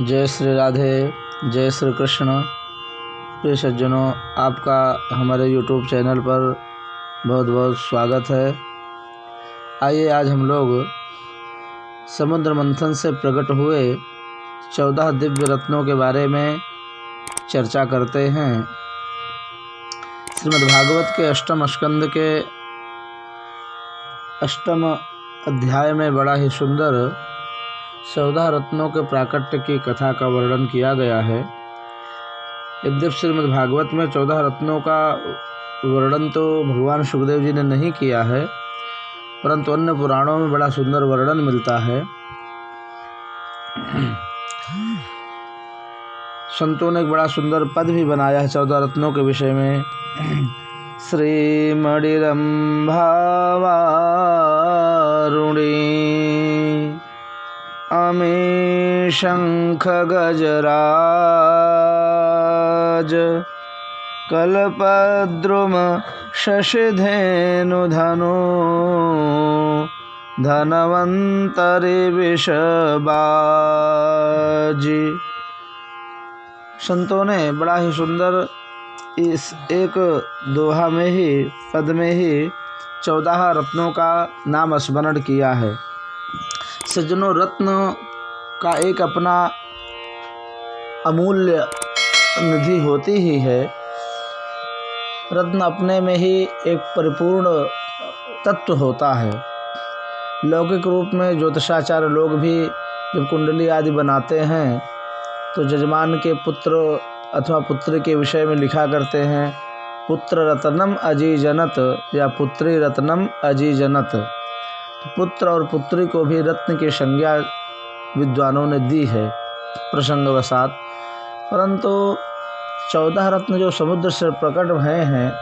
जय श्री राधे, जय श्री कृष्ण। प्रिय सज्जनों, आपका हमारे YouTube चैनल पर बहुत बहुत स्वागत है। आइए आज हम लोग समुद्र मंथन से प्रकट हुए 14 दिव्य रत्नों के बारे में चर्चा करते हैं। श्रीमद् भागवत के अष्टम स्कंद के अष्टम अध्याय में बड़ा ही सुंदर 14 रत्नों के प्राकट्य की कथा का वर्णन किया गया है। यद्यपि श्रीमद् भागवत में 14 रत्नों का वर्णन तो भगवान सुखदेव जी ने नहीं किया है, परंतु अन्य पुराणों में बड़ा सुंदर वर्णन मिलता है। संतों ने एक बड़ा सुंदर पद भी बनाया है 14 रत्नों के विषय में। श्रीमणिरंभावारुणी अमी शंख गजराज कल्पद्रुम शशिधेनुधनु धनवंतरि विषबाजी। संतों ने बड़ा ही सुंदर इस एक दोहा में ही पद में ही 14 रत्नों का नाम स्मरण किया है। सज्जनों, रत्न का एक अपना अमूल्य निधि होती ही है। रत्न अपने में ही एक परिपूर्ण तत्व होता है। लौकिक रूप में ज्योतिषाचार्य लोग भी जब कुंडली आदि बनाते हैं तो जजमान के पुत्र अथवा पुत्री के विषय में लिखा करते हैं, पुत्र रत्नम अजीजनत या पुत्री रत्नम अजीजनत। तो पुत्र और पुत्री को भी रत्न की संज्ञा विद्वानों ने दी है प्रसंगवशात। परंतु 14 रत्न जो समुद्र से प्रकट भये हैं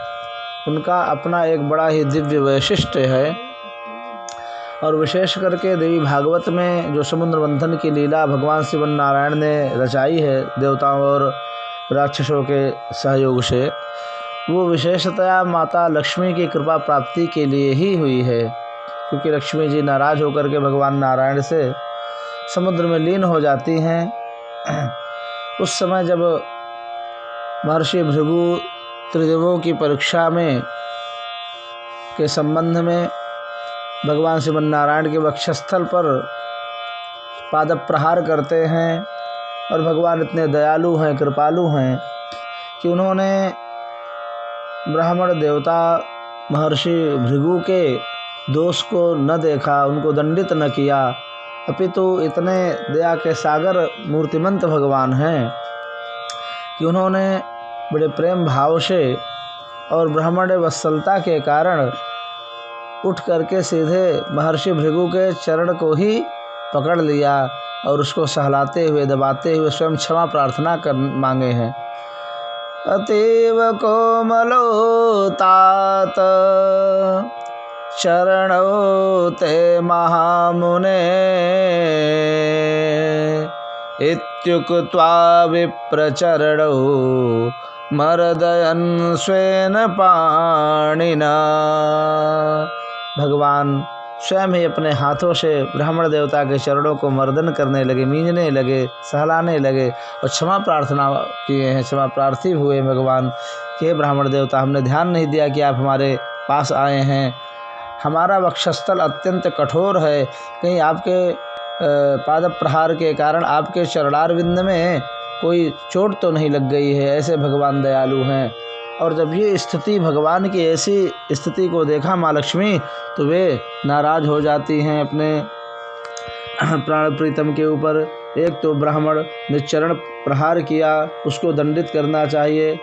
उनका अपना एक बड़ा ही दिव्य वैशिष्ट्य है। और विशेष करके देवी भागवत में जो समुद्र मंथन की लीला भगवान श्री नारायण ने रचाई है देवताओं और राक्षसों के सहयोग से, वो विशेषतया माता लक्ष्मी की कृपा प्राप्ति के लिए ही हुई है। क्योंकि लक्ष्मी जी नाराज होकर के भगवान नारायण से समुद्र में लीन हो जाती हैं। उस समय जब महर्षि भृगु त्रिदेवों की परीक्षा में के संबंध में भगवान श्री नारायण के वक्षस्थल पर पाद प्रहार करते हैं, और भगवान इतने दयालु हैं, कृपालु हैं कि उन्होंने ब्राह्मण देवता महर्षि भृगु के दोष को न देखा, उनको दंडित न किया, अपितु इतने दया के सागर मूर्तिमंत भगवान हैं कि उन्होंने बड़े प्रेम भाव से और ब्राह्मण वत्सलता के कारण उठ करके सीधे महर्षि भृगु के चरण को ही पकड़ लिया और उसको सहलाते हुए दबाते हुए स्वयं क्षमा प्रार्थना कर मांगे हैं। अतीव कोमलो तात चरणौ ते महामुने इत्युक्त्वा विप्रचरणौ मर्दयन् स्वेन पाणिना। भगवान स्वयं ही अपने हाथों से ब्राह्मण देवता के चरणों को मर्दन करने लगे, मींजने लगे, सहलाने लगे और क्षमा प्रार्थना किए हैं। क्षमा प्रार्थी हुए भगवान कि हे ब्राह्मण देवता, हमने ध्यान नहीं दिया कि आप हमारे पास आए हैं। हमारा वक्षस्थल अत्यंत कठोर है, कहीं आपके पाद प्रहार के कारण आपके चरणारविंद में कोई चोट तो नहीं लग गई है। ऐसे भगवान दयालु हैं। और जब ये स्थिति भगवान की ऐसी स्थिति को देखा माँ लक्ष्मी तो वे नाराज हो जाती हैं अपने प्राण प्रीतम के ऊपर। एक तो ब्राह्मण ने चरण प्रहार किया, उसको दंडित करना चाहिए,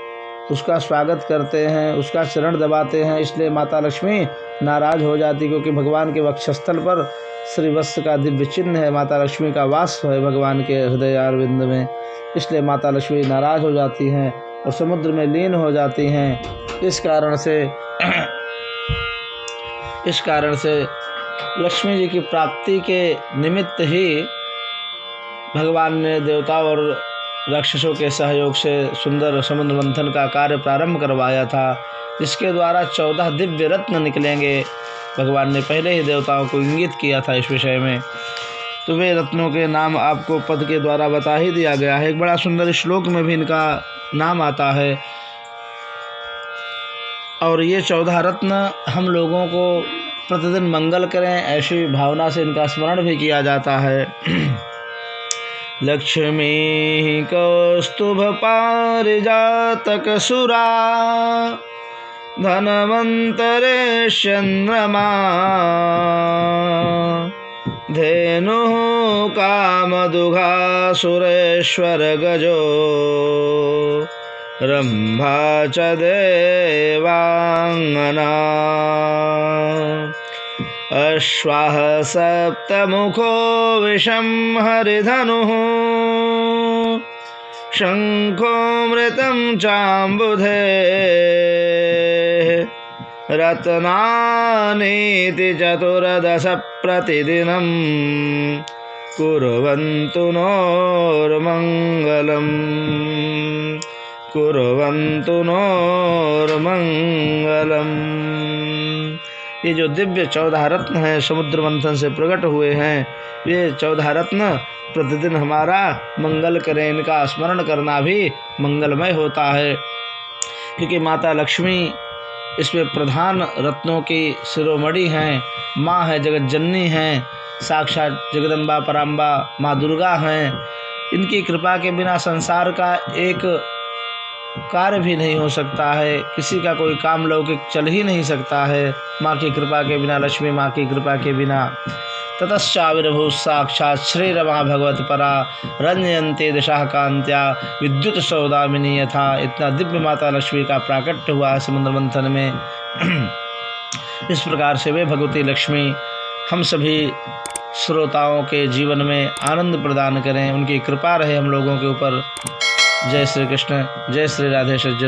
उसका स्वागत करते हैं, उसका चरण दबाते हैं, इसलिए माता लक्ष्मी नाराज हो जाती, क्योंकि भगवान के वक्षस्थल पर श्रीवत्स का दिव्य चिन्ह है, माता लक्ष्मी का वास है भगवान के हृदयारविंद में। इसलिए माता लक्ष्मी नाराज हो जाती हैं और समुद्र में लीन हो जाती हैं। इस कारण से लक्ष्मी जी की प्राप्ति के निमित्त ही भगवान ने देवता और राक्षसों के सहयोग से सुंदर समुद्र मंथन का कार्य प्रारंभ करवाया था, जिसके द्वारा 14 दिव्य रत्न निकलेंगे। भगवान ने पहले ही देवताओं को इंगित किया था इस विषय में। तो वे रत्नों के नाम आपको पद के द्वारा बता ही दिया गया है। एक बड़ा सुंदर श्लोक में भी इनका नाम आता है। और ये 14 रत्न हम लोगों को प्रतिदिन मंगल करें, ऐसी भावना से इनका स्मरण भी किया जाता है। लक्ष्मी कौस्तुभ पारिजातक सुरा धनवंतरे चंद्रमा धेनु कामदुघा सुरेश्वर गजो रंभा च देवांगना अश्वाः सप्तमुखो विषं हरिधनुः शंखो मृतं चाम्बुधे रत्नानीति 14 प्रतिदिनं कुर्वन्तु नोर्मङ्गलम् कुर्वन्तु नोर्मङ्गलम्। ये जो दिव्य 14 रत्न हैं समुद्र मंथन से प्रकट हुए हैं, ये 14 रत्न प्रतिदिन हमारा मंगल करें, इनका स्मरण करना भी मंगलमय होता है। क्योंकि माता लक्ष्मी इसमें प्रधान रत्नों की शिरोमणि हैं, माँ है, जगत जननी हैं, साक्षात जगदम्बा पराम्बा माँ दुर्गा हैं। इनकी कृपा के बिना संसार का एक कार्य भी नहीं हो सकता है, किसी का कोई काम लौकिक चल ही नहीं सकता है माँ की कृपा के बिना, लक्ष्मी माँ की कृपा के बिना। ततश्चाविर्भूत साक्षात् श्री रमा भगवत परा रंजयन्ते दिशा कांत्या विद्युत सौदामिनी यथा। इतना दिव्य माता लक्ष्मी का प्राकट्य हुआ है समुद्र मंथन में। इस प्रकार से वे भगवती लक्ष्मी हम सभी श्रोताओं के जीवन में आनंद प्रदान करें, उनकी कृपा रहे हम लोगों के ऊपर। जय श्री कृष्ण, जय श्री राधे सज्जनों।